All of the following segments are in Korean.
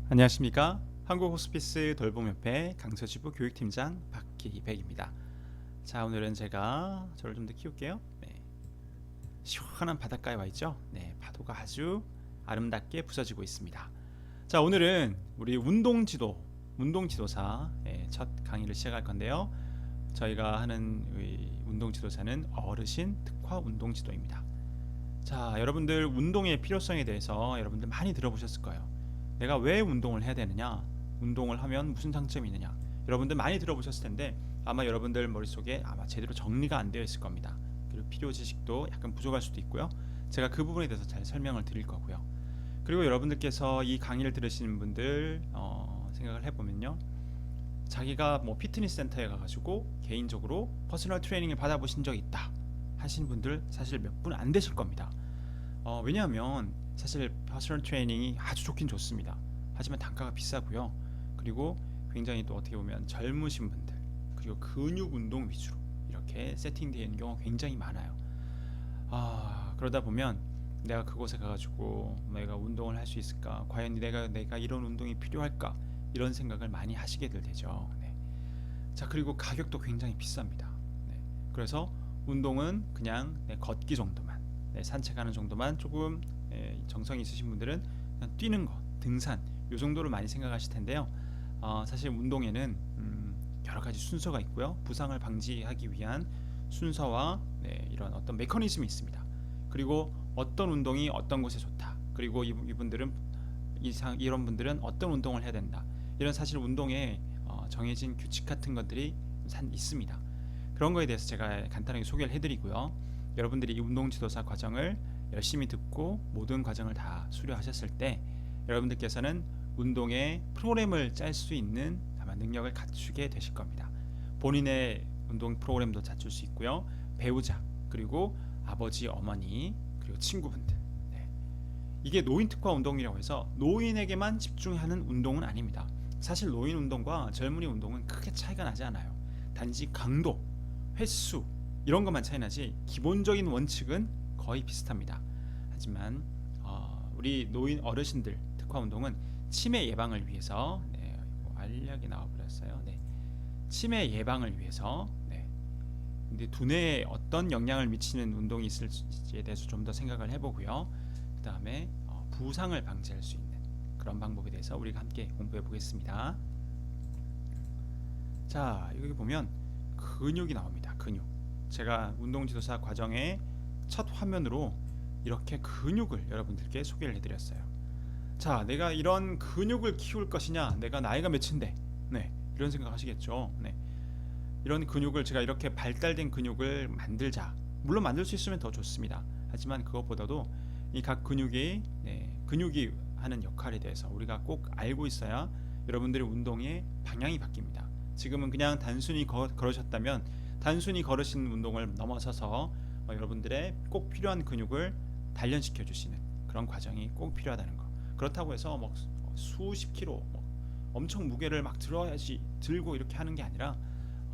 안녕하십니까. 한국호스피스 돌봄협회 강서지부 교육팀장 박기백입니다. 자, 오늘은 제가 저를 좀 더 키울게요. 네. 시원한 바닷가에 와 있죠. 네, 파도가 아주 아름답게 부서지고 있습니다. 자, 오늘은 우리 운동지도사 첫 강의를 시작할 건데요. 저희가 하는 운동지도사는 어르신 특화 운동지도입니다. 자, 여러분들 운동의 필요성에 대해서 여러분들 많이 들어보셨을 거예요. 내가 왜 운동을 해야 되느냐, 운동을 하면 무슨 장점이 있느냐, 여러분들 많이 들어보셨을 텐데 아마 여러분들 머릿속에 아마 제대로 정리가 안 되어 있을 겁니다. 그리고 필요 지식도 약간 부족할 수도 있고요. 제가 그 부분에 대해서 잘 설명을 드릴 거고요. 그리고 여러분들께서 이 강의를 들으시는 분들 생각을 해보면요, 자기가 뭐 피트니스 센터에 가가지고 개인적으로 퍼스널 트레이닝을 받아보신 적이 있다 하시는 분들 사실 몇 분 안 되실 겁니다. 왜냐하면 사실 퍼스널 트레이닝이 아주 좋긴 좋습니다. 하지만 단가가 비싸고요. 그리고 굉장히 또 어떻게 보면 젊으신 분들, 그리고 근육 운동 위주로 이렇게 세팅되어 있는 경우가 굉장히 많아요. 그러다 보면 내가 그곳에 가가지고 내가 운동을 할 수 있을까, 과연 내가 이런 운동이 필요할까, 이런 생각을 많이 하시게 되죠. 네. 자, 그리고 가격도 굉장히 비쌉니다. 네. 그래서 운동은 그냥 걷기 정도만, 산책하는 정도만 조금 정성이 있으신 분들은 그냥 뛰는 것, 등산 요 정도로 많이 생각하실 텐데요. 사실 운동에는 여러 가지 순서가 있고요. 부상을 방지하기 위한 순서와 이런 어떤 메커니즘이 있습니다. 그리고 어떤 운동이 어떤 곳에 좋다. 그리고 이분들은 이런 분들은 어떤 운동을 해야 된다. 이런 사실 운동에 정해진 규칙 같은 것들이 있습니다. 그런 거에 대해서 제가 간단하게 소개를 해드리고요. 여러분들이 이 운동지도사 과정을 열심히 듣고 모든 과정을 다 수료하셨을 때 여러분들께서는 운동의 프로그램을 짤 수 있는 아마 능력을 갖추게 되실 겁니다. 본인의 운동 프로그램도 갖출 수 있고요. 배우자, 그리고 아버지, 어머니, 그리고 친구분들. 이게 노인 특화 운동이라고 해서 노인에게만 집중하는 운동은 아닙니다. 사실 노인 운동과 젊은이 운동은 크게 차이가 나지 않아요. 단지 강도, 횟수 이런 것만 차이 나지 기본적인 원칙은 거의 비슷합니다. 하지만 우리 노인 어르신들 특화 운동은 치매 예방을 위해서 알약이 나와버렸어요. 치매 예방을 위해서 근데 두뇌에 어떤 영향을 미치는 운동이 있을지에 대해서 좀 더 생각을 해보고요. 그 다음에 부상을 방지할 수 있는 그런 방법에 대해서 우리가 함께 공부해 보겠습니다. 자, 여기 보면 근육이 나옵니다. 근육. 제가 운동지도사 과정의 첫 화면으로 이렇게 근육을 여러분들께 소개를 해드렸어요. 자, 내가 이런 근육을 키울 것이냐, 내가 나이가 몇인데, 이런 생각 하시겠죠. 이런 근육을 제가 이렇게 발달된 근육을 만들자. 물론 만들 수 있으면 더 좋습니다. 하지만 그것보다도 이 각 근육이 하는 역할에 대해서 우리가 꼭 알고 있어야 여러분들의 운동의 방향이 바뀝니다. 지금은 그냥 단순히 걸으셨다면 단순히 걸으신 운동을 넘어서서 여러분들의 꼭 필요한 근육을 단련시켜 주시는 그런 과정이 꼭 필요하다는 거. 그렇다고 해서 막 수십 킬로 엄청 무게를 막 들고 이렇게 하는 게 아니라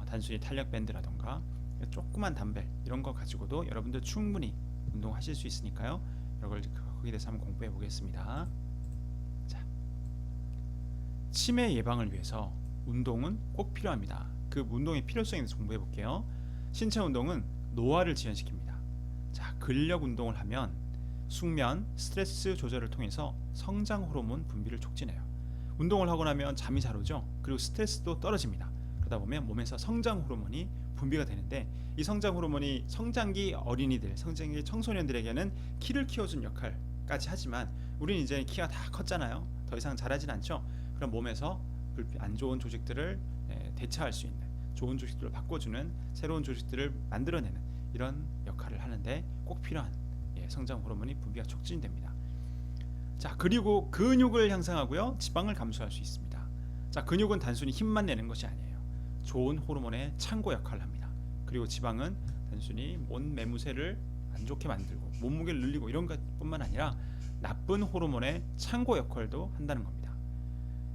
단순히 탄력 밴드라던가 조그만 담벨 이런 거 가지고도 여러분들 충분히 운동하실 수 있으니까요. 거기에 대해서 한번 공부해 보겠습니다. 자, 치매 예방을 위해서 운동은 꼭 필요합니다. 그 운동의 필요성에 대해서 공부해 볼게요. 신체 운동은 노화를 지연시킵니다. 자, 근력 운동을 하면 숙면, 스트레스 조절을 통해서 성장 호르몬 분비를 촉진해요. 운동을 하고 나면 잠이 잘 오죠. 그리고 스트레스도 떨어집니다. 그러다 보면 몸에서 성장 호르몬이 분비가 되는데 이 성장 호르몬이 성장기 어린이들, 성장기 청소년들에게는 키를 키워준 역할까지 하지만 우리는 이제 키가 다 컸잖아요. 더 이상 자라진 않죠. 그럼 몸에서 안 좋은 조직들을 대체할 수 있는, 좋은 조직들을 바꿔주는, 새로운 조직들을 만들어내는 이런 역할을 하는데 꼭 필요한 성장 호르몬이 분비가 촉진됩니다. 자, 그리고 근육을 향상하고요, 지방을 감소할 수 있습니다. 자, 근육은 단순히 힘만 내는 것이 아니에요. 좋은 호르몬의 창고 역할을 합니다. 그리고 지방은 단순히 몸 매무새를 안 좋게 만들고 몸무게를 늘리고 이런 것뿐만 아니라 나쁜 호르몬의 창고 역할도 한다는 겁니다.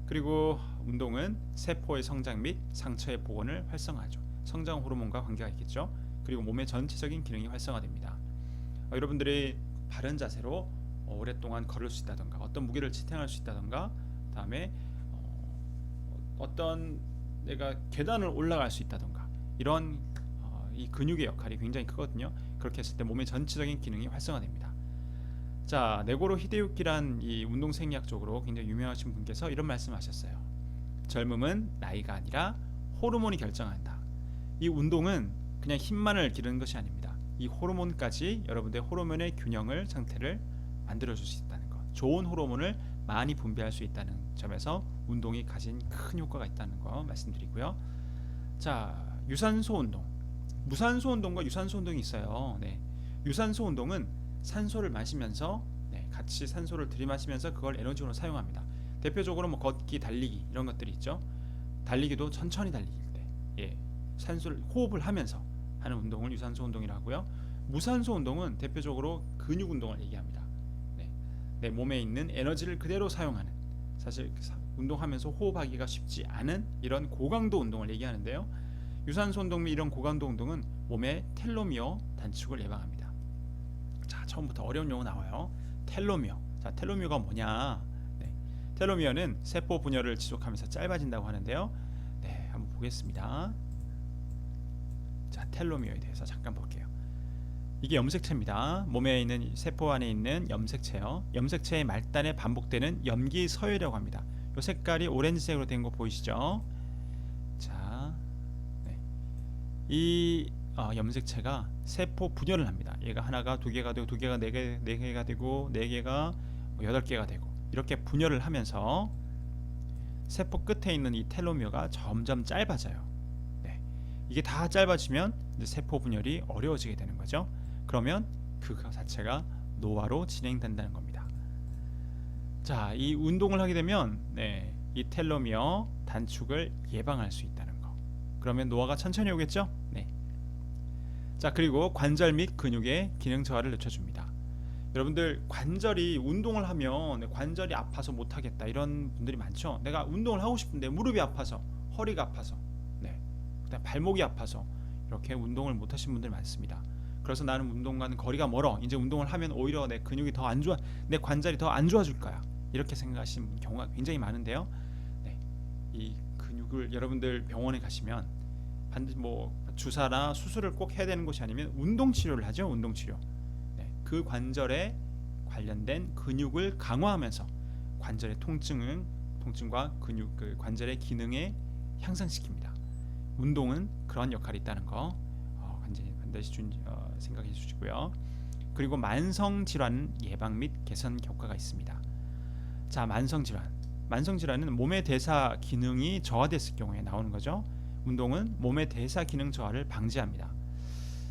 그리고 운동은 세포의 성장 및 상처의 복원을 활성화하죠. 성장 호르몬과 관계가 있겠죠. 그리고 몸의 전체적인 기능이 활성화됩니다. 여러분들이 바른 자세로 오랫동안 걸을 수 있다던가 어떤 무게를 지탱할 수 있다던가 그다음에 어떤 내가 계단을 올라갈 수 있다던가 이런 이 근육의 역할이 굉장히 크거든요. 그렇게 했을 때 몸의 전체적인 기능이 활성화됩니다. 자, 네고로 히데유키란 이 운동 생리학적으로 굉장히 유명하신 분께서 이런 말씀하셨어요. 젊음은 나이가 아니라 호르몬이 결정한다. 이 운동은 그냥 힘만을 기르는 것이 아닙니다. 이 호르몬까지 여러분들의 호르몬의 균형을 상태를 만들어줄 수 있다는 것, 좋은 호르몬을 많이 분비할 수 있다는 점에서 운동이 가진 큰 효과가 있다는 거 말씀드리고요. 자, 유산소 운동, 무산소 운동과 유산소 운동이 있어요. 네. 유산소 운동은 산소를 마시면서 같이 산소를 들이마시면서 그걸 에너지로 사용합니다. 대표적으로 뭐 걷기, 달리기 이런 것들이 있죠. 달리기도 천천히 달리기 때 산소를 호흡을 하면서 하는 운동을 유산소 운동이라고 하고요. 무산소 운동은 대표적으로 근육 운동을 얘기합니다. 내 몸에 있는 에너지를 그대로 사용하는, 사실 운동하면서 호흡하기가 쉽지 않은 이런 고강도 운동을 얘기하는데요. 유산소 운동 및 이런 고강도 운동은 몸의 텔로미어 단축을 예방합니다. 자, 처음부터 어려운 용어 나와요. 텔로미어. 자, 텔로미어가 뭐냐? 텔로미어는 세포 분열을 지속하면서 짧아진다고 하는데요. 네, 한번 보겠습니다. 자, 텔로미어에 대해서 잠깐 볼게요. 이게 염색체입니다. 몸에 있는 세포 안에 있는 염색체요. 염색체의 말단에 반복되는 염기 서열이라고 합니다. 이 색깔이 오렌지색으로 된 거 보이시죠? 자, 이 염색체가 세포 분열을 합니다. 얘가 하나가 두 개가 되고 두 개가 네 개가 되고 네 개가 8개가 되고 이렇게 분열을 하면서 세포 끝에 있는 이 텔로미어가 점점 짧아져요. 이게 다 짧아지면 이제 세포 분열이 어려워지게 되는 거죠. 그러면 그 자체가 노화로 진행된다는 겁니다. 자, 이 운동을 하게 되면 이 텔로미어 단축을 예방할 수 있다는 거. 그러면 노화가 천천히 오겠죠? 자, 그리고 관절 및 근육의 기능 저하를 늦춰줍니다. 여러분들 관절이 운동을 하면 관절이 아파서 못하겠다 이런 분들이 많죠. 내가 운동을 하고 싶은데 무릎이 아파서, 허리가 아파서, 그다음 발목이 아파서 이렇게 운동을 못하신 분들 많습니다. 그래서 나는 운동과는 거리가 멀어. 이제 운동을 하면 오히려 내 근육이 더 안 좋아, 내 관절이 더 안 좋아질 거야. 이렇게 생각하시는 경우가 굉장히 많은데요. 이 근육을 여러분들 병원에 가시면 반드시 뭐 주사나 수술을 꼭 해야 되는 것이 아니면 운동 치료를 하죠. 운동 치료. 그 관절에 관련된 근육을 강화하면서 관절의 통증과 근육 그 관절의 기능에 향상시킵니다. 운동은 그런 역할이 있다는 거 반드시 생각해 주시고요. 그리고 만성질환 예방 및 개선 효과가 있습니다. 자, 만성질환은 몸의 대사 기능이 저하됐을 경우에 나오는 거죠. 운동은 몸의 대사 기능 저하를 방지합니다.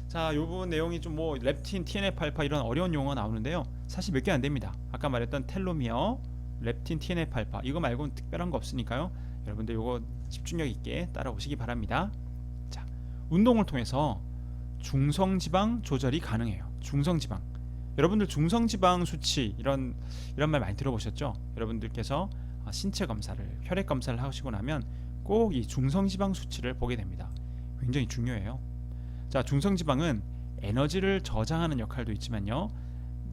자, 요 부분 내용이 좀 뭐 렙틴, TNF-알파 이런 어려운 용어가 나오는데요. 사실 몇 개 안 됩니다. 아까 말했던 텔로미어, 렙틴, TNF-알파 이거 말고는 특별한 거 없으니까요. 여러분들 요거 집중력 있게 따라오시기 바랍니다. 자, 운동을 통해서 중성지방 조절이 가능해요. 중성지방. 여러분들 중성지방 수치 이런 말 많이 들어보셨죠? 여러분들께서 신체 검사를, 혈액 검사를 하시고 나면 꼭 이 중성지방 수치를 보게 됩니다. 굉장히 중요해요. 자, 중성지방은 에너지를 저장하는 역할도 있지만요,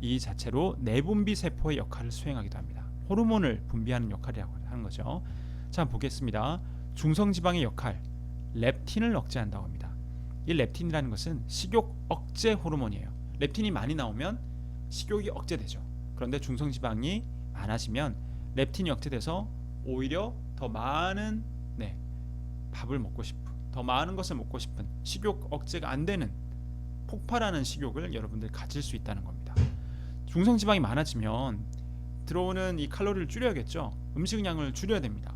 이 자체로 내분비 세포의 역할을 수행하기도 합니다. 호르몬을 분비하는 역할이라고 하는 거죠. 자, 보겠습니다. 중성지방의 역할, 렙틴을 억제한다고 합니다. 이 렙틴이라는 것은 식욕 억제 호르몬이에요. 렙틴이 많이 나오면 식욕이 억제되죠. 그런데 중성지방이 많아지면 렙틴이 억제돼서 오히려 더 많은 밥을 먹고 싶은, 더 많은 것을 먹고 싶은, 식욕 억제가 안 되는 폭발하는 식욕을 여러분들 가질 수 있다는 겁니다. 중성지방이 많아지면 들어오는 이 칼로리를 줄여야겠죠. 음식량을 줄여야 됩니다.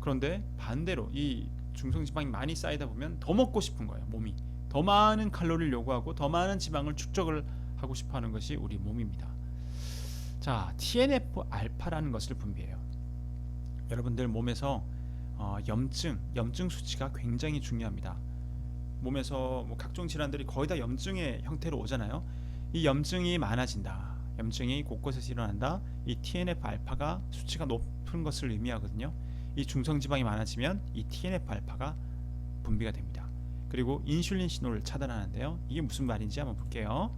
그런데 반대로 이 중성지방이 많이 쌓이다 보면 더 먹고 싶은 거예요. 몸이 더 많은 칼로리를 요구하고 더 많은 지방을 축적을 하고 싶어하는 것이 우리 몸입니다. 자, TNF-알파라는 것을 분비해요. 여러분들 몸에서 염증 수치가 굉장히 중요합니다. 몸에서 뭐 각종 질환들이 거의 다 염증의 형태로 오잖아요. 이 염증이 많아진다, 염증이 곳곳에서 일어난다. 이 TNF-알파가 수치가 높은 것을 의미하거든요. 이 중성지방이 많아지면 이 TNF-알파가 분비가 됩니다. 그리고 인슐린 신호를 차단하는데요. 이게 무슨 말인지 한번 볼게요.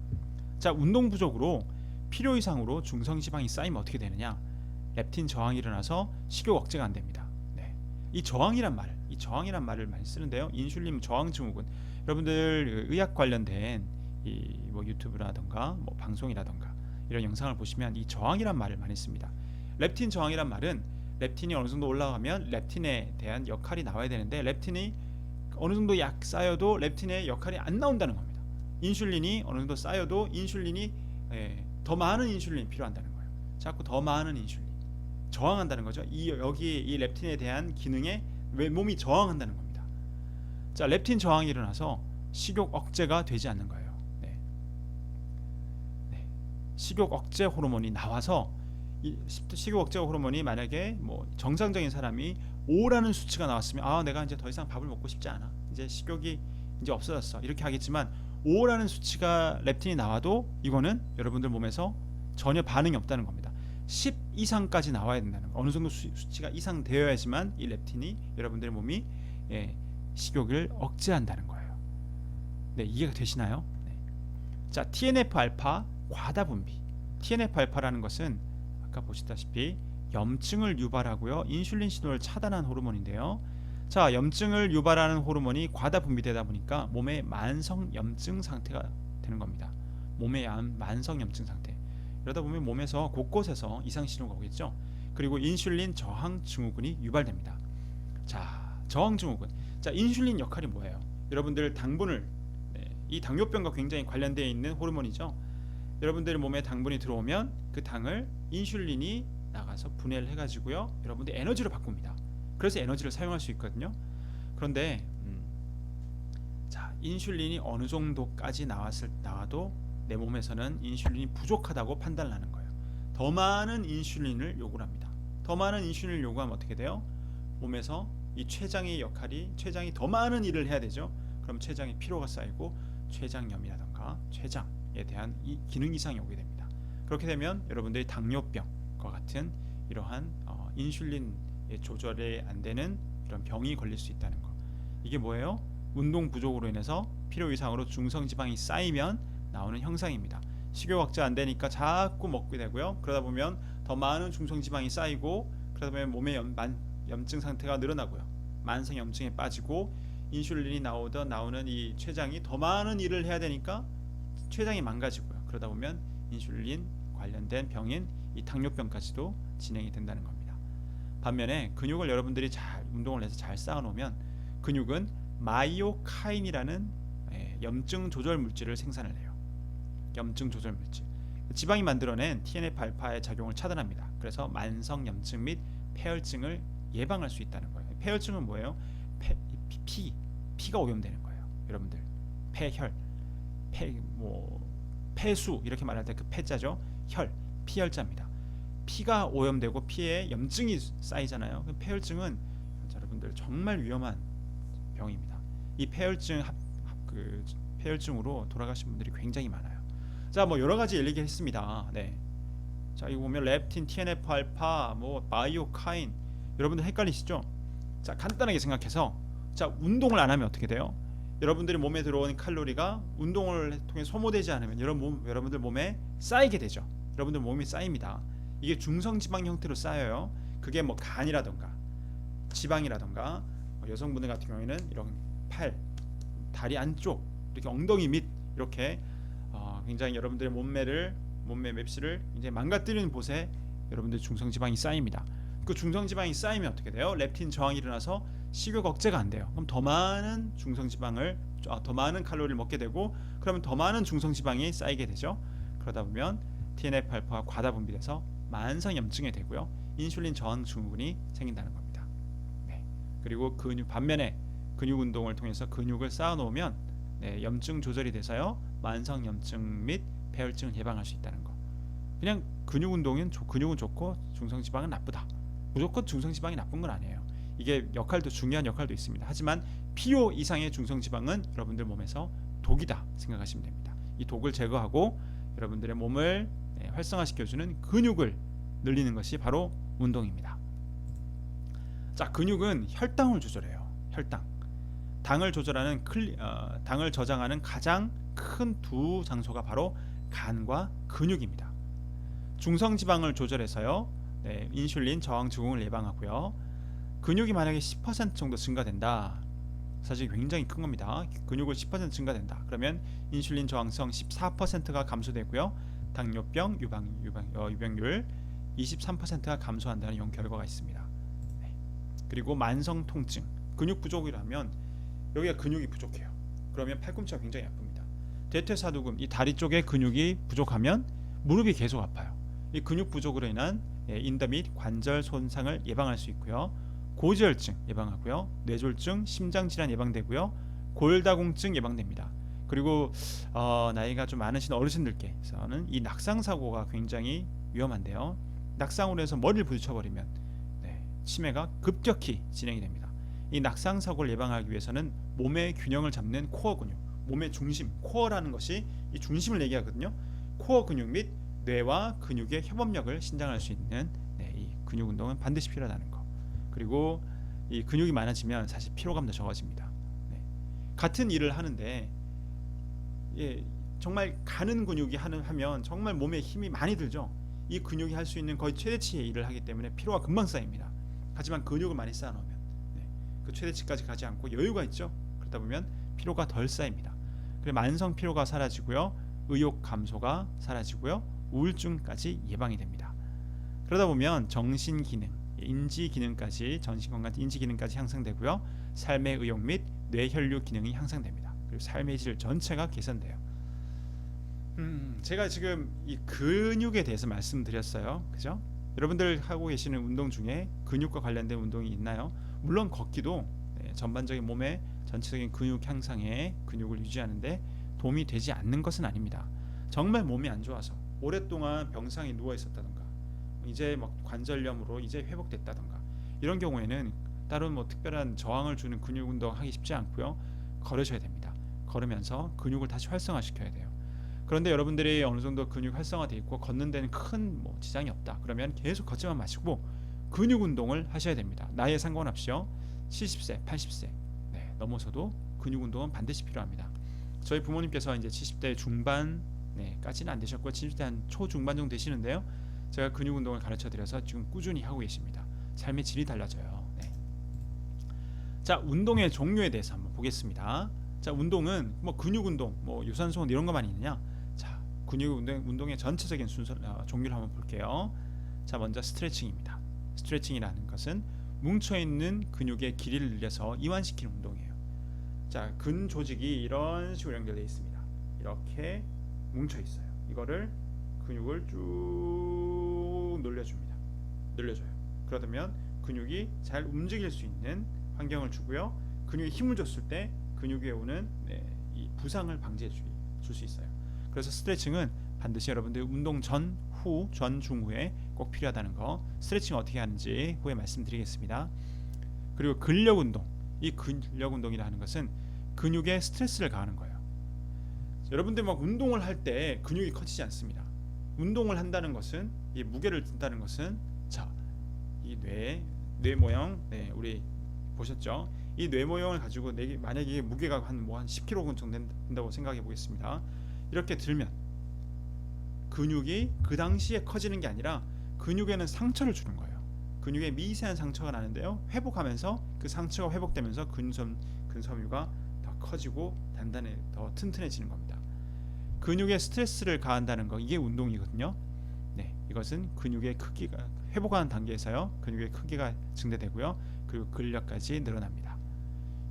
자, 운동 부족으로 필요 이상으로 중성지방이 쌓이면 어떻게 되느냐? 렙틴 저항이 일어나서 식욕 억제가 안 됩니다. 네. 이 저항이란 말을 많이 쓰는데요. 인슐린 저항 증후군. 여러분들 의학 관련된 이 뭐 유튜브라던가 뭐 방송이라던가 이런 영상을 보시면 이 저항이란 말을 많이 씁니다. 렙틴 저항이란 말은 렙틴이 어느 정도 올라가면 렙틴에 대한 역할이 나와야 되는데 렙틴이 어느 정도 약 쌓여도 렙틴의 역할이 안 나온다는 겁니다. 인슐린이 어느 정도 쌓여도 인슐린이 더 많은 인슐린이 필요한다는 거예요. 자꾸 더 많은 인슐린 저항한다는 거죠. 여기 이 렙틴에 대한 기능에 왜 몸이 저항한다는 겁니다. 자, 렙틴 저항이 일어나서 식욕 억제가 되지 않는 거예요. 네. 네. 식욕 억제 호르몬이 나와서 이 식욕 억제 호르몬이 만약에 뭐 정상적인 사람이 5라는 수치가 나왔으면 내가 이제 더 이상 밥을 먹고 싶지 않아. 이제 식욕이 이제 없어졌어. 이렇게 하겠지만 5라는 수치가 렙틴이 나와도 이거는 여러분들 몸에서 전혀 반응이 없다는 겁니다. 10 이상까지 나와야 된다는 거. 어느 정도 수치가 이상 되어야지만 이 렙틴이 여러분들의 몸이 식욕을 억제한다는 거예요. 네, 이해가 되시나요? 네. 자, TNF 알파 과다 분비. TNF 알파라는 것은 아까 보시다시피 염증을 유발하고요, 인슐린 신호를 차단한 호르몬인데요. 자, 염증을 유발하는 호르몬이 과다 분비되다 보니까 몸의 만성 염증 상태가 되는 겁니다. 몸의 만성 염증 상태. 그러다 보면 몸에서 곳곳에서 이상 신호가 오겠죠. 그리고 인슐린 저항 증후군이 유발됩니다. 자, 저항 증후군. 자, 인슐린 역할이 뭐예요? 여러분들 당분을 이 당뇨병과 굉장히 관련되어 있는 호르몬이죠. 여러분들 몸에 당분이 들어오면 그 당을 인슐린이 나가서 분해를 해가지고요, 여러분들 에너지로 바꿉니다. 그래서 에너지를 사용할 수 있거든요. 그런데 자, 인슐린이 어느 정도까지 나와도 내 몸에서는 인슐린이 부족하다고 판단을 하는 거예요. 더 많은 인슐린을 요구를 합니다. 더 많은 인슐린을 요구하면 어떻게 돼요? 몸에서 이 췌장의 역할이, 췌장이 더 많은 일을 해야 되죠. 그럼 췌장에 피로가 쌓이고 췌장염이라던가 췌장에 대한 이 기능 이상이 오게 됩니다. 그렇게 되면 여러분들이 당뇨병과 같은 이러한 인슐린 조절이 안 되는 이런 병이 걸릴 수 있다는 거. 이게 뭐예요? 운동 부족으로 인해서 필요 이상으로 중성지방이 쌓이면 나오는 현상입니다. 식욕 억제 안 되니까 자꾸 먹게 되고요. 그러다 보면 더 많은 중성지방이 쌓이고, 그러다 보면 몸의 염증 상태가 늘어나고요. 만성 염증에 빠지고, 인슐린이 나오는 이 췌장이 더 많은 일을 해야 되니까 췌장이 망가지고요. 그러다 보면 인슐린 관련된 병인 이 당뇨병까지도 진행이 된다는 겁니다. 반면에 근육을 여러분들이 잘 운동을 해서 잘 쌓아놓으면 근육은 마이오카인이라는 염증 조절 물질을 생산을 해요. 염증 조절 물질. 지방이 만들어낸 TNF 알파의 작용을 차단합니다. 그래서 만성 염증 및 폐혈증을 예방할 수 있다는 거예요. 폐혈증은 뭐예요? 피가 오염되는 거예요. 여러분들 폐혈, 폐수 이렇게 말할 때 그 폐자죠. 피혈자입니다. 피가 오염되고 피에 염증이 쌓이잖아요. 폐혈증은 여러분들 정말 위험한 병입니다. 이 폐혈증으로 돌아가신 분들이 굉장히 많아요. 자, 뭐 여러 가지 얘기했습니다. 네. 자, 이거 보면 렙틴, TNF 알파, 마이오카인, 여러분들 헷갈리시죠? 자, 간단하게 생각해서, 자, 운동을 안 하면 어떻게 돼요? 여러분들이 몸에 들어오는 칼로리가 운동을 통해 소모되지 않으면 여러분들 몸에 쌓이게 되죠. 여러분들 몸이 쌓입니다. 이게 중성지방 형태로 쌓여요. 그게 뭐 간이라던가 지방이라던가, 여성분들 같은 경우에는 이런 팔, 다리 안쪽, 이렇게 엉덩이 밑, 이렇게 굉장히 여러분들의 몸매 맵시를 이제 망가뜨리는 곳에 여러분들 중성지방이 쌓입니다. 그 중성지방이 쌓이면 어떻게 돼요? 렙틴 저항이 일어나서 식욕 억제가 안 돼요. 그럼 더 많은 더 많은 칼로리를 먹게 되고, 그러면 더 많은 중성지방이 쌓이게 되죠. 그러다 보면 TNF 알파가 과다 분비돼서 만성 염증이 되고요, 인슐린 저항 증후군이 생긴다는 겁니다. 네. 그리고 반면에 근육 운동을 통해서 근육을 쌓아놓으면 염증 조절이 돼서요, 만성 염증 및 폐혈증을 예방할 수 있다는 거. 그냥 근육은 좋고 중성지방은 나쁘다. 무조건 중성지방이 나쁜 건 아니에요. 이게 중요한 역할도 있습니다. 하지만 필요 이상의 중성지방은 여러분들 몸에서 독이다 생각하시면 됩니다. 이 독을 제거하고 여러분들의 몸을 활성화시켜주는 근육을 늘리는 것이 바로 운동입니다. 자, 근육은 혈당을 조절해요. 당을 저장하는 가장 큰 두 장소가 바로 간과 근육입니다. 중성지방을 조절해서요, 네, 인슐린 저항 증후군을 예방하고요. 근육이 만약에 10% 정도 증가된다. 사실 굉장히 큰 겁니다. 근육을 10% 증가된다. 그러면 인슐린 저항성 14%가 감소되고요. 당뇨병 유병률 23%가 감소한다는 이런 결과가 있습니다. 네. 그리고 만성 통증, 근육 부족이라면 여기가 근육이 부족해요. 그러면 팔꿈치가 굉장히 아픕니다. 대퇴사두근, 이 다리 쪽에 근육이 부족하면 무릎이 계속 아파요. 이 근육 부족으로 인한 인대 및 관절 손상을 예방할 수 있고요. 고지혈증 예방하고요. 뇌졸중, 심장질환 예방되고요. 골다공증 예방됩니다. 그리고 나이가 좀 많으신 어르신들께서는 이 낙상 사고가 굉장히 위험한데요. 낙상으로 해서 머리를 부딪혀버리면 치매가 급격히 진행이 됩니다. 이 낙상 사고를 예방하기 위해서는 몸의 균형을 잡는 코어 근육, 몸의 중심, 코어라는 것이 이 중심을 얘기하거든요. 코어 근육 및 뇌와 근육의 협업력을 신장할 수 있는 이 근육 운동은 반드시 필요하다는 거. 그리고 이 근육이 많아지면 사실 피로감도 적어집니다. 같은 일을 하는데 정말 가는 근육이 하면 정말 몸에 힘이 많이 들죠. 이 근육이 할 수 있는 거의 최대치의 일을 하기 때문에 피로가 금방 쌓입니다. 하지만 근육을 많이 쌓아놓으면 그 최대치까지 가지 않고 여유가 있죠. 그러다 보면 피로가 덜 쌓입니다. 그래서 만성 피로가 사라지고요, 의욕 감소가 사라지고요, 우울증까지 예방이 됩니다. 그러다 보면 정신 기능, 인지 기능까지, 전신 건강, 인지 기능까지 향상되고요, 삶의 의욕 및 뇌혈류 기능이 향상됩니다. 그리고 삶의 질 전체가 개선돼요. 제가 지금 이 근육에 대해서 말씀드렸어요. 그죠? 여러분들 하고 계시는 운동 중에 근육과 관련된 운동이 있나요? 물론 걷기도 전반적인 몸의 전체적인 근육 향상에, 근육을 유지하는데 도움이 되지 않는 것은 아닙니다. 정말 몸이 안 좋아서 오랫동안 병상에 누워 있었다던가, 이제 막 관절염으로 이제 회복됐다던가, 이런 경우에는 따로 특별한 저항을 주는 근육 운동 하기 쉽지 않고요. 걸으셔야 됩니다. 걸으면서 근육을 다시 활성화시켜야 돼요. 그런데 여러분들이 어느 정도 근육 활성화돼 있고 걷는 데는 큰 지장이 없다. 그러면 계속 걷지만 마시고 근육 운동을 하셔야 됩니다. 나이에 상관없이요. 70세, 80세 넘어서도 근육 운동은 반드시 필요합니다. 저희 부모님께서 이제 70대 중반까지는 안 되셨고 70대 한 초중반 정도 되시는데요. 제가 근육 운동을 가르쳐 드려서 지금 꾸준히 하고 계십니다. 삶의 질이 달라져요. 자, 운동의 종류에 대해서 한번 보겠습니다. 자, 운동은 근육 운동, 유산소 운동 이런 것만 있느냐? 자, 근육 운동의 전체적인 종류를 한번 볼게요. 자, 먼저 스트레칭입니다. 스트레칭이라는 것은 뭉쳐 있는 근육의 길이를 늘려서 이완시키는 운동이에요. 자, 근 조직이 이런 식으로 연결되어 있습니다. 이렇게 뭉쳐 있어요. 이거를 근육을 쭉 늘려줍니다. 늘려줘요. 그러면 근육이 잘 움직일 수 있는 환경을 주고요. 근육에 힘을 줬을 때 근육에 오는 이 부상을 방지해 줄 수 있어요. 그래서 스트레칭은 반드시 여러분들 운동 전, 후, 전, 중후에 꼭 필요하다는 거, 스트레칭 어떻게 하는지 후에 말씀드리겠습니다. 그리고 근력 운동, 이 근력 운동이라는 것은 근육에 스트레스를 가하는 거예요. 여러분들 운동을 할 때 근육이 커지지 않습니다. 운동을 한다는 것은, 이 무게를 든다는 것은, 자, 이 뇌 모형, 우리 보셨죠? 이 뇌 모형을 가지고 만약에 무게가 한 10kg 정도 된다고 생각해 보겠습니다. 이렇게 들면 근육이 그 당시에 커지는 게 아니라 근육에는 상처를 주는 거예요. 근육에 미세한 상처가 나는데요, 회복하면서 그 상처가 회복되면서 근섬유가 더 커지고 더 튼튼해지는 겁니다. 근육에 스트레스를 가한다는 거, 이게 운동이거든요. 이것은 근육의 크기가 회복하는 단계에서요, 근육의 크기가 증대되고요, 그리고 근력까지 늘어납니다.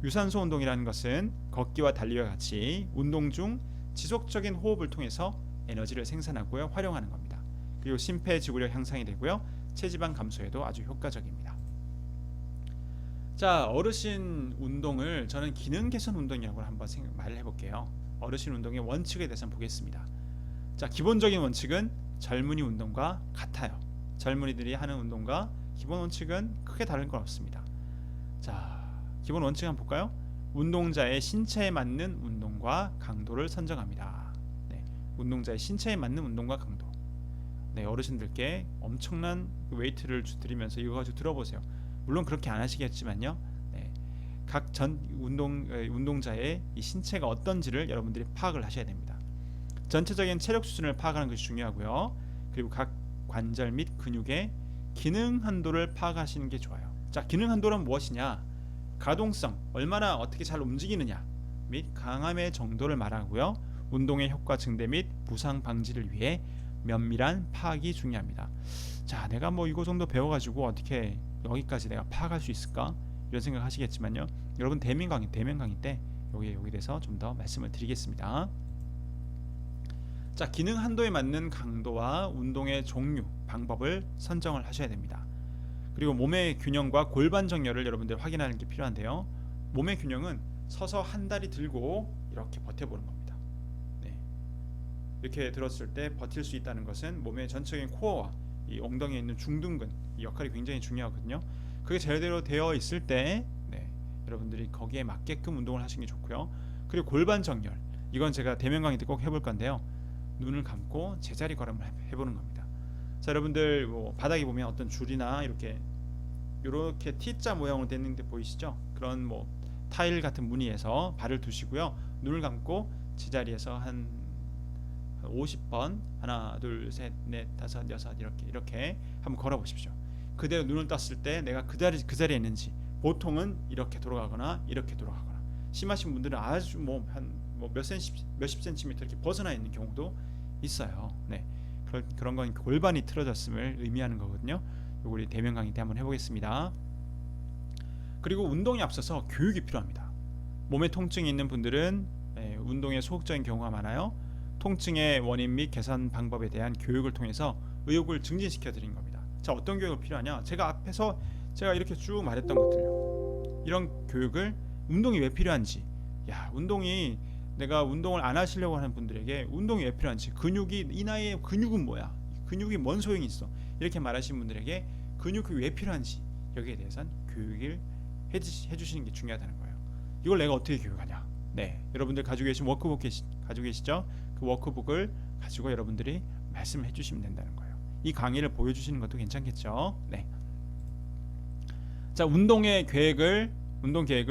유산소 운동이라는 것은 걷기와 달리기와 같이 운동 중 지속적인 호흡을 통해서 에너지를 생산하고요, 활용하는 겁니다. 그리고 심폐지구력 향상이 되고요, 체지방 감소에도 아주 효과적입니다. 자, 어르신 운동을 저는 기능 개선 운동이라고 한번 말을 해볼게요. 어르신 운동의 원칙에 대해서 보겠습니다. 자, 기본적인 원칙은 젊은이 운동과 같아요. 젊은이들이 하는 운동과 기본 원칙은 크게 다른 건 없습니다. 자, 기본 원칙 한번 볼까요? 운동자의 신체에 맞는 운동과 강도를 선정합니다. 운동자의 신체에 맞는 운동과 강도. 어르신들께 엄청난 웨이트를 드리면서 이거 가지고 들어보세요. 물론 그렇게 안 하시겠지만요. 각 운동자의 이 신체가 어떤지를 여러분들이 파악을 하셔야 됩니다. 전체적인 체력 수준을 파악하는 것이 중요하고요. 그리고 각 관절 및 근육의 기능 한도를 파악하시는 게 좋아요. 자, 기능 한도는 무엇이냐? 가동성, 얼마나 어떻게 잘 움직이느냐 및 강함의 정도를 말하고요. 운동의 효과 증대 및 부상 방지를 위해 면밀한 파악이 중요합니다. 자, 내가 뭐 이거 정도 배워가지고 어떻게 여기까지 내가 파악할 수 있을까? 이런 생각 하시겠지만요. 여러분 대면 강의 때 여기에 대해서 좀 더 말씀을 드리겠습니다. 자, 기능 한도에 맞는 강도와 운동의 종류, 방법을 선정을 하셔야 됩니다. 그리고 몸의 균형과 골반 정렬을 여러분들 확인하는 게 필요한데요. 몸의 균형은 서서 한 다리 들고 이렇게 버텨보는 겁니다. 네. 이렇게 들었을 때 버틸 수 있다는 것은 몸의 전체적인 코어와 이 엉덩이에 있는 중둔근 이 역할이 굉장히 중요하거든요. 그게 제대로 되어 있을 때 여러분들이 거기에 맞게끔 운동을 하시는 게 좋고요. 그리고 골반 정렬, 이건 제가 대면 강의 때 꼭 해볼 건데요. 눈을 감고 제자리 걸음을 해보는 겁니다. 자, 여러분들 뭐 바닥에 보면 어떤 줄이나 이렇게 T자 모양으로 되어 있는 데 보이시죠? 그런 뭐 타일 같은 무늬에서 발을 두시고요. 눈을 감고 제자리에서 한 50번 하나 둘 셋 넷 다섯 여섯 이렇게 한번 걸어 보십시오. 그대로 눈을 떴을 때 내가 그 자리에 있는지, 보통은 이렇게 돌아가거나 이렇게 돌아가거나, 심하신 분들은 아주 몇십 센티미터 이렇게 벗어나 있는 경우도 있어요. 네, 그런 건 골반이 틀어졌음을 의미하는 거거든요. 요거 우리 대면 강의 때 한번 해보겠습니다. 그리고 운동에 앞서서 교육이 필요합니다. 몸에 통증이 있는 분들은 운동에 소극적인 경우가 많아요. 통증의 원인 및 개선 방법에 대한 교육을 통해서 의욕을 증진시켜 드리는 겁니다. 자, 어떤 교육이 필요하냐? 제가 앞에서 제가 이렇게 쭉 말했던 것들요. 이런 교육을, 운동이 왜 필요한지, 내가 운동을 안 하시려고 하는 분들에게 운동이 왜 필요한지, 이 나이에 근육은 뭐야, 근육이 뭔 소용이 있어, 이렇게 말하시는 분들에게 근육이 왜 필요한지 여기에 대해서는 교육을 해주시는 게 중요하다는 거예요. 이걸 내가 어떻게 교육하냐? 네, 여러분들 가지고 계신 워크북 가지고 계시죠? 그 워크북을 가지고 여러분들이 말씀을 해주시면 된다는 거예요. 이 강의를 보여주시는 것도 괜찮겠죠? 네. 자, 운동 계획을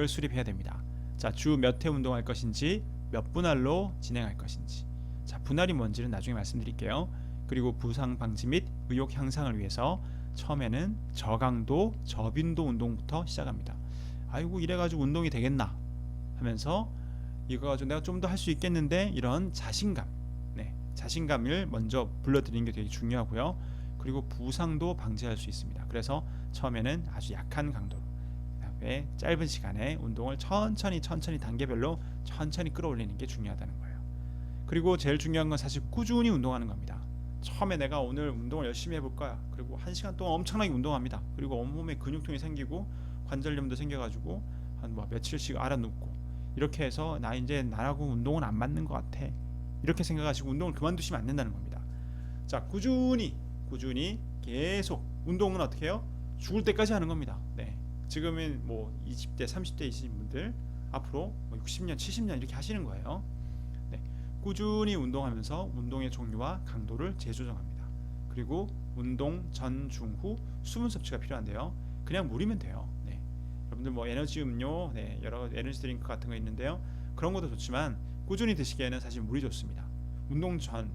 수립해야 됩니다. 자, 주 몇 회 운동할 것인지, 몇 분할로 진행할 것인지. 자, 분할이 뭔지는 나중에 말씀드릴게요. 그리고 부상 방지 및 의욕 향상을 위해서 처음에는 저강도, 저빈도 운동부터 시작합니다. 아이고, 이래가지고 운동이 되겠나 하면서 이거 가지고 내가 좀 더 할 수 있겠는데, 이런 자신감을 먼저 불러들이는 게 되게 중요하고요. 그리고 부상도 방지할 수 있습니다. 그래서 처음에는 아주 약한 강도로, 그다음에 짧은 시간에 운동을 천천히 단계별로 천천히 끌어올리는 게 중요하다는 거예요. 그리고 제일 중요한 건 사실 꾸준히 운동하는 겁니다. 처음에 내가 오늘 운동을 열심히 해볼 거야. 그리고 1시간 동안 엄청나게 운동합니다. 그리고 온몸에 근육통이 생기고 관절염도 생겨가지고 한 며칠씩 알아눕고, 이렇게 해서 나 이제 나라고 운동은 안 맞는 것 같아, 이렇게 생각하시고 운동을 그만두시면 안 된다는 겁니다. 자, 꾸준히 계속 운동은 어떻게 해요? 죽을 때까지 하는 겁니다. 네, 지금은 20대 30대이신 분들 앞으로 60년 70년 이렇게 하시는 거예요. 네, 꾸준히 운동하면서 운동의 종류와 강도를 재조정합니다. 그리고 운동 전, 중, 후 수분 섭취가 필요한데요. 그냥 물이면 돼요. 네, 여러분들 에너지 음료, 여러 에너지 드링크 같은 거 있는데요. 그런 것도 좋지만 꾸준히 드시기에는 사실 물이 좋습니다. 운동 전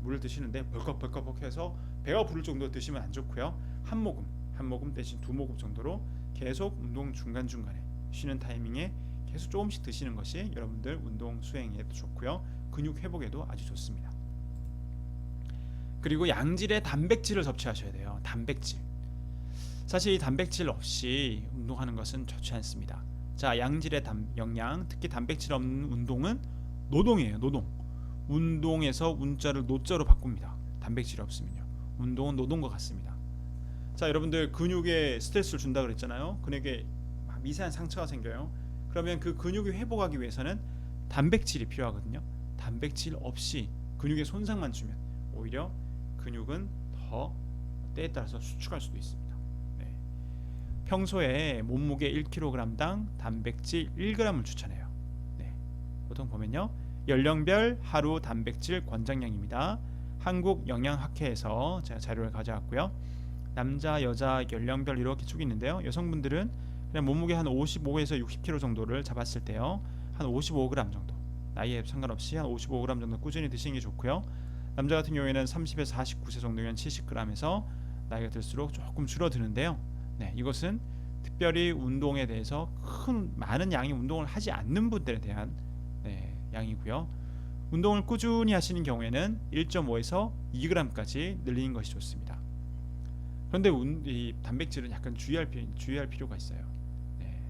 물을 드시는데 벌컥벌컥 해서 배가 부를 정도로 드시면 안 좋고요. 한 모금 대신 2모금 정도로 계속 운동 중간중간에 쉬는 타이밍에 계속 조금씩 드시는 것이 여러분들 운동 수행에도 좋고요. 근육 회복에도 아주 좋습니다. 그리고 양질의 단백질을 섭취하셔야 돼요. 단백질. 사실 이 단백질 없이 운동하는 것은 좋지 않습니다. 자, 양질의 영양, 특히 단백질 없는 운동은 노동이에요. 노동. 운동에서 운자를 노자로 바꿉니다. 단백질이 없으면요. 운동은 노동과 같습니다. 자, 여러분들 근육에 스트레스를 준다 그랬잖아요. 근육에 미세한 상처가 생겨요. 그러면 그 근육이 회복하기 위해서는 단백질이 필요하거든요. 단백질 없이 근육에 손상만 주면 오히려 근육은 더 때에 따라서 수축할 수도 있습니다. 네. 평소에 몸무게 1kg당 단백질 1g을 추천해요. 네. 보통 보면요, 연령별 하루 단백질 권장량입니다. 한국영양학회에서 제가 자료를 가져왔고요. 남자, 여자 연령별 이렇게 축이 있는데요. 여성분들은 그냥 몸무게 한 55에서 60kg 정도를 잡았을 때요, 한 55g 정도, 나이에 상관없이 한 55g 정도 꾸준히 드시는 게 좋고요. 남자 같은 경우에는 30에서 49세 정도면 70g에서 나이가 들수록 조금 줄어드는데요. 네, 이것은 특별히 운동에 대해서 많은 양의 운동을 하지 않는 분들에 대한 양이고요. 운동을 꾸준히 하시는 경우에는 1.5에서 2g까지 늘리는 것이 좋습니다. 그런데 이 단백질은 약간 주의할 필요가 있어요. 네.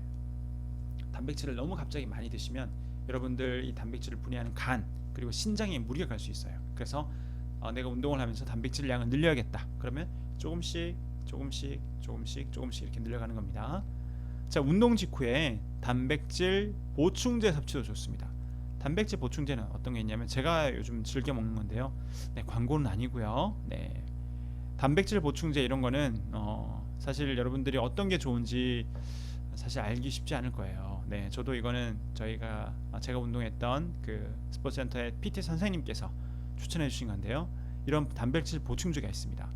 단백질을 너무 갑자기 많이 드시면 여러분들 이 단백질을 분해하는 간 그리고 신장에 무리가 갈 수 있어요. 그래서 내가 운동을 하면서 단백질 양을 늘려야겠다. 그러면 조금씩 이렇게 늘려가는 겁니다. 자, 운동 직후에 단백질 보충제 섭취도 좋습니다. 단백질 보충제는 어떤 게 있냐면 제가 요즘 즐겨 먹는 건데요. 네, 광고는 아니고요. 네, 단백질 보충제 이런 거는 사실 여러분들이 어떤 게 좋은지 사실 알기 쉽지 않을 거예요. 네, 저도 이거는 제가 운동했던 그 스포츠센터의 PT 선생님께서 추천해 주신 건데요. 이런 단백질 보충제가 있습니다.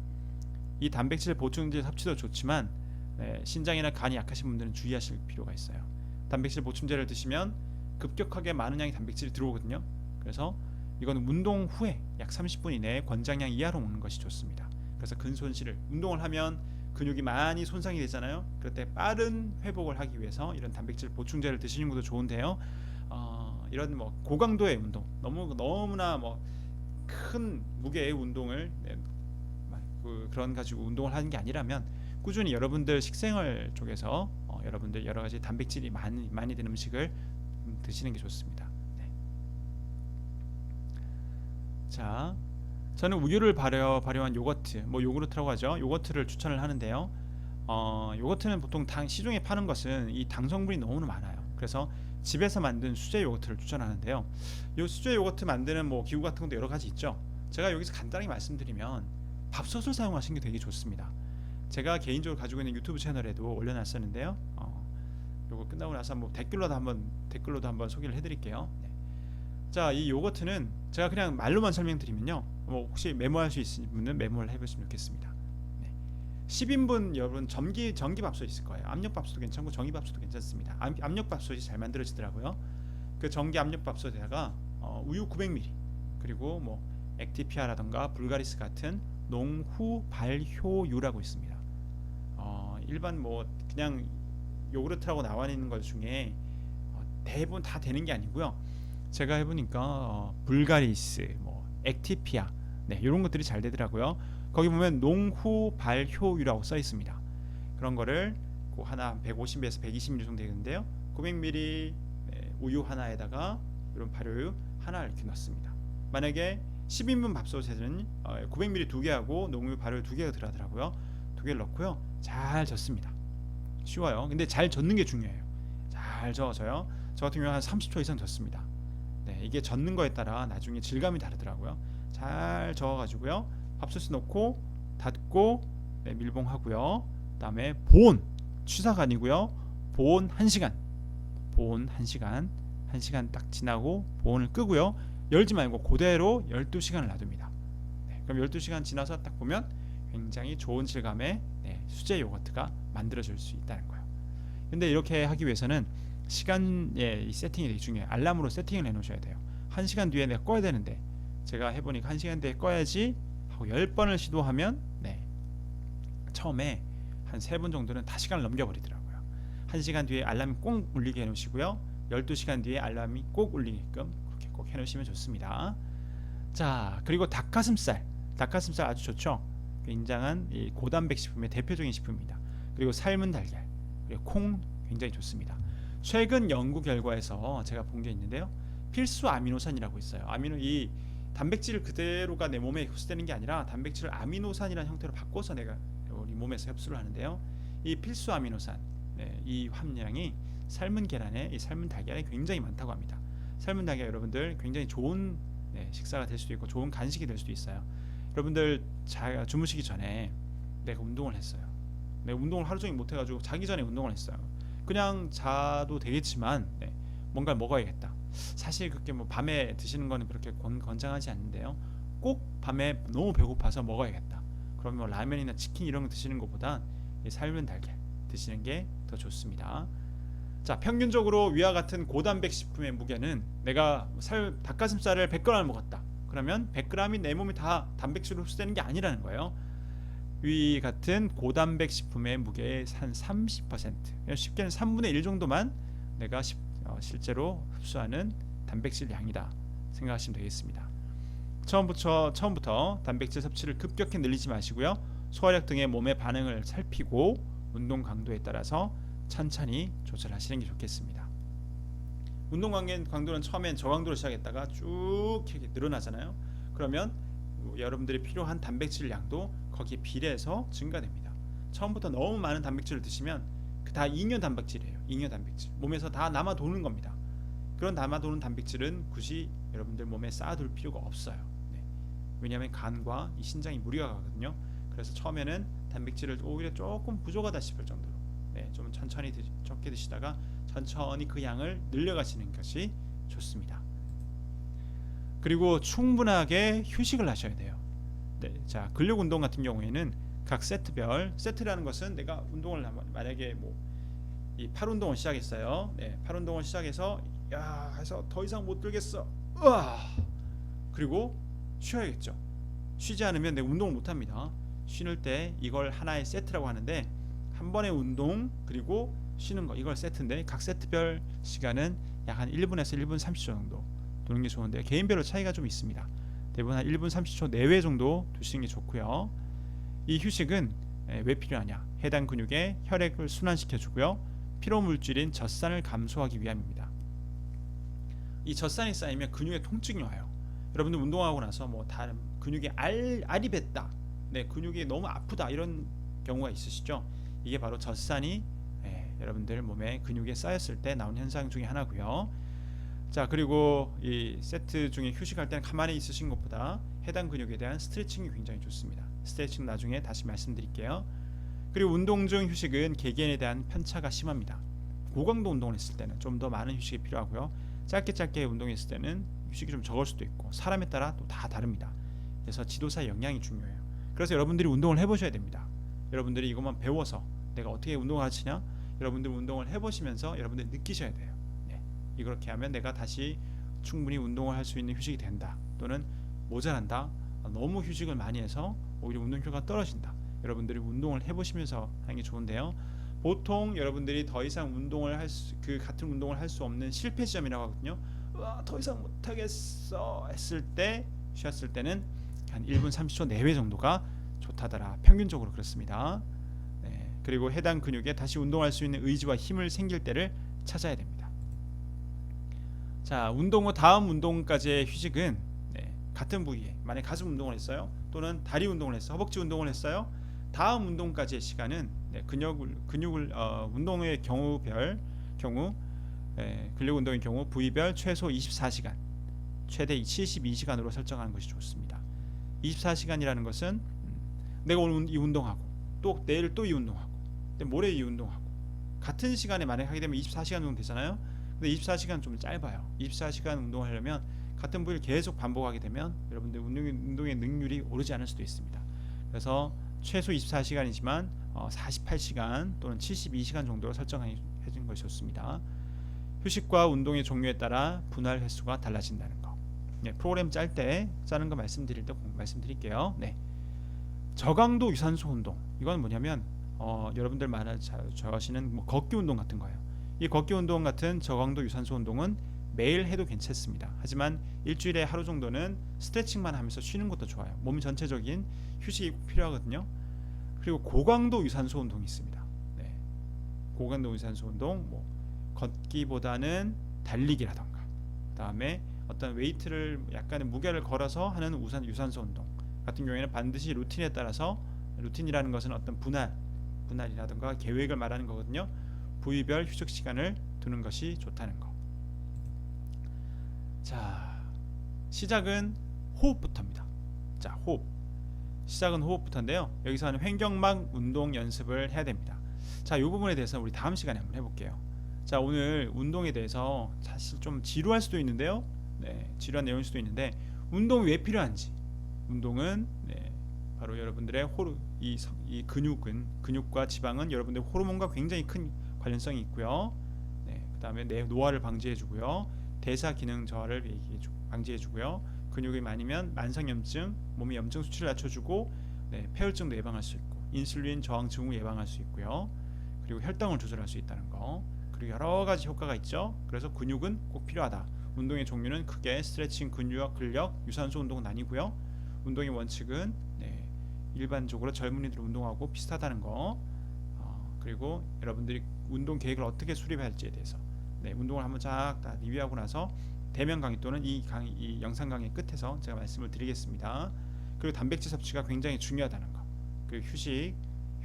이 단백질 보충제 섭취도 좋지만 신장이나 간이 약하신 분들은 주의하실 필요가 있어요. 단백질 보충제를 드시면 급격하게 많은 양의 단백질이 들어오거든요. 그래서 이거는 운동 후에 약 30분 이내에 권장량 이하로 먹는 것이 좋습니다. 그래서 근손실을 운동을 하면 근육이 많이 손상이 되잖아요. 그럴 때 빠른 회복을 하기 위해서 이런 단백질 보충제를 드시는 것도 좋은데요. 이런 고강도의 운동, 너무나 큰 무게의 운동을 그런 가지고 운동을 하는 게 아니라면 꾸준히 여러분들 식생활 쪽에서 여러분들 여러 가지 단백질이 많이 드는 음식을 드시는 게 좋습니다. 네. 자, 저는 우유를 발효한 요거트, 요구르트라고 하죠. 요거트를 추천을 하는데요. 요거트는 보통 시중에 파는 것은 이 당 성분이 너무 많아요. 그래서 집에서 만든 수제 요거트를 추천하는데요. 이 수제 요거트 만드는 기구 같은 것도 여러 가지 있죠. 제가 여기서 간단하게 말씀드리면 밥솥을 사용하시는 게 되게 좋습니다. 제가 개인적으로 가지고 있는 유튜브 채널에도 올려놨었는데요. 요거 끝나고 나서 댓글로도 한번 소개를 해드릴게요. 네. 자, 이 요거트는 제가 그냥 말로만 설명드리면요. 혹시 메모할 수 있으신 분은 메모를 해보시면 좋겠습니다. 네. 10인분 여러분 전기밥솥 있을 거예요. 압력밥솥도 괜찮고 전기밥솥도 괜찮습니다. 압력밥솥이 잘 만들어지더라고요. 그 전기 압력밥솥에다가 우유 900ml 그리고 액티피아라던가 불가리스 같은 농후 발효유라고 있습니다. 일반 그냥 요구르트라고 나와 있는 것 중에 대부분 다 되는 게 아니고요. 제가 해보니까 불가리스, 액티피아, 이런 것들이 잘 되더라고요. 거기 보면 농후 발효유라고 써 있습니다. 그런 거를 하나 150에서 120ml 정도 되는데요. 900ml 우유 하나에다가 이런 발효유 하나 이렇게 넣습니다. 만약에 10인분 밥솥에는 900ml 2개하고 농유 발효유 2개가 들어가더라고요. 2개를 넣고요. 잘 젓습니다. 쉬워요. 근데 잘 젓는 게 중요해요. 잘 저어져요. 저 같은 경우는 한 30초 이상 젓습니다. 네, 이게 젓는 거에 따라 나중에 질감이 다르더라고요. 잘 저어가지고요. 밥솥에 넣고 닫고 밀봉하고요. 그다음에 보온 취사가 아니고요. 보온 1시간. 보온 1시간. 1시간 딱 지나고 보온을 끄고요. 열지 말고 그대로 12시간을 놔둡니다. 네, 그럼 12시간 지나서 딱 보면 굉장히 좋은 질감의 수제 요거트가 만들어질 수 있다는 거예요. 근데 이렇게 하기 위해서는 시간의 세팅이 되게 중요해요. 알람으로 세팅을 해놓으셔야 돼요. 1시간 뒤에 내가 꺼야 되는데 제가 해보니까 1시간 뒤에 꺼야지 하고 10번을 시도하면 처음에 한 3번 정도는 다 시간을 넘겨버리더라고요. 1시간 뒤에 알람이 꼭 울리게 해놓으시고요. 12시간 뒤에 알람이 꼭 울리게끔 그렇게 꼭 해놓으시면 좋습니다. 자, 그리고 닭가슴살 아주 좋죠. 굉장한 이 고단백 식품의 대표적인 식품입니다. 그리고 삶은 달걀, 그리고 콩 굉장히 좋습니다. 최근 연구 결과에서 제가 본 게 있는데요. 필수 아미노산이라고 있어요. 이 단백질 그대로가 내 몸에 흡수되는 게 아니라 단백질을 아미노산이라는 형태로 바꿔서 내가 우리 몸에서 흡수를 하는데요. 이 필수 아미노산, 이 함량이 삶은 계란에 이 삶은 달걀에 굉장히 많다고 합니다. 삶은 달걀 여러분들 굉장히 좋은 식사가 될 수도 있고 좋은 간식이 될 수도 있어요. 여러분들 주무시기 전에 내가 운동을 했어요. 내가 운동을 하루 종일 못해가지고 자기 전에 운동을 했어요. 그냥 자도 되겠지만 뭔가를 먹어야겠다. 사실 그렇게 밤에 드시는 거는 그렇게 권장하지 않는데요. 꼭 밤에 너무 배고파서 먹어야겠다. 그러면 라면이나 치킨 이런 거 드시는 것보다 삶은 달걀 드시는 게 더 좋습니다. 자, 평균적으로 위와 같은 고단백 식품의 무게는 내가 닭가슴살을 100g을 먹었다. 그러면 100g이 내 몸이 다 단백질로 흡수되는 게 아니라는 거예요. 위 같은 고단백 식품의 무게의 한 30%, 쉽게는 3분의 1 정도만 내가 실제로 흡수하는 단백질 양이다 생각하시면 되겠습니다. 처음부터 단백질 섭취를 급격히 늘리지 마시고요. 소화력 등의 몸의 반응을 살피고 운동 강도에 따라서 천천히 조절하시는 게 좋겠습니다. 운동 강도는 처음엔 저강도로 시작했다가 쭉 이렇게 늘어나잖아요. 그러면 여러분들이 필요한 단백질 양도 거기에 비례해서 증가됩니다. 처음부터 너무 많은 단백질을 드시면 다 잉여 단백질이에요. 잉여 단백질. 몸에서 다 남아 도는 겁니다. 그런 남아 도는 단백질은 굳이 여러분들 몸에 쌓아둘 필요가 없어요. 네. 왜냐하면 간과 이 신장이 무리가 가거든요. 그래서 처음에는 단백질을 오히려 조금 부족하다 싶을 정도로 좀 천천히 적게 드시다가 천천히 그 양을 늘려가시는 것이 좋습니다. 그리고 충분하게 휴식을 하셔야 돼요. 자, 근력 운동 같은 경우에는 각 세트라는 것은 내가 운동을 만약에 이 팔 운동을 시작했어요. 팔 운동을 시작해서 해서 더 이상 못 들겠어. 그리고 쉬어야겠죠. 쉬지 않으면 내가 운동을 못 합니다. 쉬는 때 이걸 하나의 세트라고 하는데, 한 번의 운동 그리고 쉬는 거, 이걸 세트인데 각 세트별 시간은 약 한 1분에서 1분 30초 정도 두는 게 좋은데, 개인별로 차이가 좀 있습니다. 대부분 한 1분 30초 내외 정도 두시는 게 좋고요. 이 휴식은 왜 필요하냐? 해당 근육에 혈액을 순환시켜 주고요. 피로 물질인 젖산을 감소하기 위함입니다. 이 젖산이 쌓이면 근육에 통증이 와요. 여러분들 운동하고 나서 다른 근육에 알이 뱄다, 근육이 너무 아프다, 이런 경우가 있으시죠? 이게 바로 젖산이 여러분들 몸에 근육에 쌓였을 때 나온 현상 중에 하나고요. 자, 그리고 이 세트 중에 휴식할 때는 가만히 있으신 것보다 해당 근육에 대한 스트레칭이 굉장히 좋습니다. 스트레칭 나중에 다시 말씀드릴게요. 그리고 운동 중 휴식은 개개인에 대한 편차가 심합니다. 고강도 운동을 했을 때는 좀 더 많은 휴식이 필요하고요. 짧게 운동했을 때는 휴식이 좀 적을 수도 있고, 사람에 따라 또 다 다릅니다. 그래서 지도사의 역량이 중요해요. 그래서 여러분들이 운동을 해보셔야 됩니다. 여러분들이 이것만 배워서 내가 어떻게 운동을 하시냐, 여러분들 운동을 해보시면서 여러분들이 느끼셔야 돼요. 이렇게 하면 내가 다시 충분히 운동을 할 수 있는 휴식이 된다, 또는 모자란다, 너무 휴식을 많이 해서 오히려 운동 효과가 떨어진다, 여러분들이 운동을 해보시면서 하는 게 좋은데요. 보통 여러분들이 더 이상 같은 운동을 할 수 없는 실패 지점이라고 하거든요. 더 이상 못하겠어 했을 때, 쉬었을 때는 한 1분 30초 내외 정도가 좋다더라. 평균적으로 그렇습니다. 그리고 해당 근육에 다시 운동할 수 있는 의지와 힘을 생길 때를 찾아야 됩니다. 자, 운동 후 다음 운동까지의 휴식은 같은 부위에, 만약 가슴 운동을 했어요, 또는 다리 운동을 했어요, 허벅지 운동을 했어요, 다음 운동까지의 시간은 근육을 운동의 경우 근력 운동의 경우 부위별 최소 24시간, 최대 72시간으로 설정하는 것이 좋습니다. 24시간이라는 것은 내가 오늘 이 운동하고, 또 내일 또 이 운동하고, 모레 이 운동하고, 같은 시간에 만약 하게 되면 24시간 정도 되잖아요. 근데 24시간 좀 짧아요. 24시간 운동을 하려면 같은 부위를 계속 반복하게 되면 여러분들 운동의 능률이 오르지 않을 수도 있습니다. 그래서 최소 24시간이지만 48시간 또는 72시간 정도로 설정해 준 것이 좋습니다. 휴식과 운동의 종류에 따라 분할 횟수가 달라진다는 거. 프로그램 짤 때 짜는 거 말씀드릴 때 말씀드릴게요. 저강도 유산소 운동, 이건 뭐냐면 여러분들 좋아하시는 걷기 운동 같은 거예요. 이 걷기 운동 같은 저강도 유산소 운동은 매일 해도 괜찮습니다. 하지만 일주일에 하루 정도는 스트레칭만 하면서 쉬는 것도 좋아요. 몸 전체적인 휴식이 필요하거든요. 그리고 고강도 유산소 운동이 있습니다. 고강도 유산소 운동, 걷기보다는 달리기라던가, 그 다음에 어떤 웨이트를, 약간의 무게를 걸어서 하는 유산소 운동 같은 경우에는 반드시 루틴에 따라서, 루틴이라는 것은 어떤 분할이라던가 계획을 말하는 거거든요. 부위별 휴식 시간을 두는 것이 좋다는 거. 자, 시작은 호흡부터입니다. 자, 호흡. 시작은 호흡부터인데요. 여기서 하는 횡격막 운동 연습을 해야 됩니다. 자, 이 부분에 대해서 우리 다음 시간에 한번 해볼게요. 자, 오늘 운동에 대해서 사실 좀 지루할 수도 있는데요. 지루한 내용일 수도 있는데, 운동이 왜 필요한지. 운동은 바로 여러분들의 이 근육과 지방은 여러분들의 호르몬과 굉장히 큰 관련성이 있고요. 그 다음에 노화를 방지해주고요, 대사 기능 저하를 방지해주고요, 근육이 많으면 만성염증, 몸의 염증 수치를 낮춰주고 폐혈증도 예방할 수 있고 인슐린 저항 증후 예방할 수 있고요. 그리고 혈당을 조절할 수 있다는 거. 그리고 여러 가지 효과가 있죠. 그래서 근육은 꼭 필요하다. 운동의 종류는 크게 스트레칭, 근력, 유산소 운동 나뉘고요. 운동의 원칙은 일반적으로 젊은이들 운동하고 비슷하다는 거. 그리고 여러분들이 운동 계획을 어떻게 수립해야 할지에 대해서 운동을 한번 쫙 다 리뷰하고 나서 대면 강의 또는 이 영상 강의 끝에서 제가 말씀을 드리겠습니다. 그리고 단백질 섭취가 굉장히 중요하다는 거. 그리고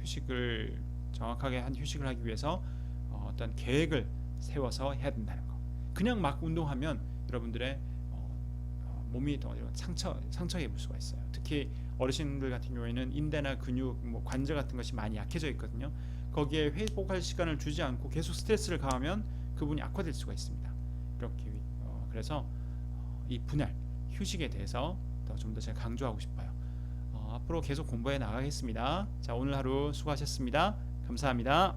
휴식을 정확하게 한 휴식을 하기 위해서 어떤 계획을 세워서 해야 된다는 거. 그냥 막 운동하면 여러분들의 몸이 더 상처 입을 수가 있어요. 특히 어르신들 같은 경우에는 인대나 근육, 관절 같은 것이 많이 약해져 있거든요. 거기에 회복할 시간을 주지 않고 계속 스트레스를 가하면 그분이 악화될 수가 있습니다. 이렇게 그래서 이 분할 휴식에 대해서 좀 더 제가 강조하고 싶어요. 앞으로 계속 공부해 나가겠습니다. 자, 오늘 하루 수고하셨습니다. 감사합니다.